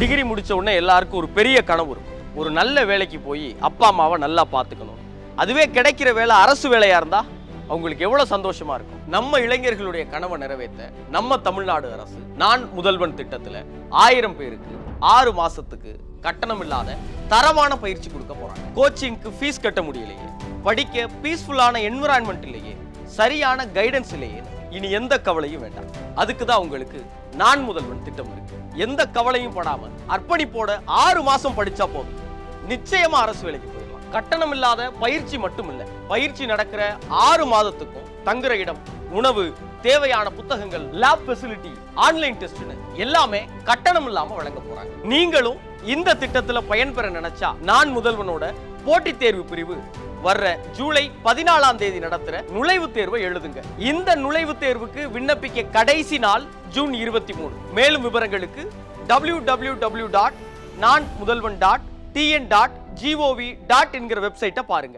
Degree முடிச்ச உடனே எல்லாருக்கும் ஒரு பெரிய கனவு இருக்கும். ஒரு நல்ல வேலைக்கு போய் அப்பா அம்மாவை நல்லா பார்த்துக்கணும். அதுவே கிடைக்கிற வேலை அரசு வேலையா இருந்தா அவங்களுக்கு எவ்வளவு சந்தோஷமா இருக்கும். நம்ம இளைஞர்களுடைய கனவை நிறைவேற்ற நம்ம தமிழ்நாடு அரசு நான் முதல்வன் திட்டத்துல 1000 பேருக்கு 6 மாசத்துக்கு கட்டணம் இல்லாத தரமான பயிற்சி கொடுக்க போறாங்க. கோச்சிங்க்கு ஃபீஸ் கட்ட முடியலையே, படிக்க பீஸ்ஃபுல்லான என்விரான்மெண்ட் இல்லையே, சரியான கைடன்ஸ் இல்லையே, இனி எந்த கவலையும் வேண்டாம். அதுக்கு தான் உங்களுக்கு நான் முதல்வன் திட்டம் இருக்கு. எந்த கவலையும் படாம அர்ப்பணிப்போட 6 மாசம் படிச்சா போதும், நிச்சயமா அரசு வேலைக்கு போயிடலாம். கட்டணம் இல்லாத பயிற்சி மட்டும் இல்ல, பயிற்சி நடக்கிற 6 மாதத்துக்கும் தங்குற இடம், உணவு, தேவையான புத்தகங்கள், லேப் ஃபெசிலிட்டி, ஆன்லைன் டெஸ்ட்னு எல்லாமே கட்டணம் இல்லாம வழங்க போறாங்க. நீங்களும் இந்த திட்டத்துல பயன்பெற நினைச்சா நான் முதல்வனோட போட்டித் தேர்வு பிரிவு வர்ற ஜூலை 14ஆம் தேதி நடத்துற நுழைவுத் தேர்வை எழுதுங்க. இந்த நுழைவுத் தேர்வுக்கு விண்ணப்பிக்க கடைசி நாள் ஜூன் 23. மேலும் விவரங்களுக்கு www.nanmudalvan.tn.gov.in என்கிற வெப்சைட்டை பாருங்க.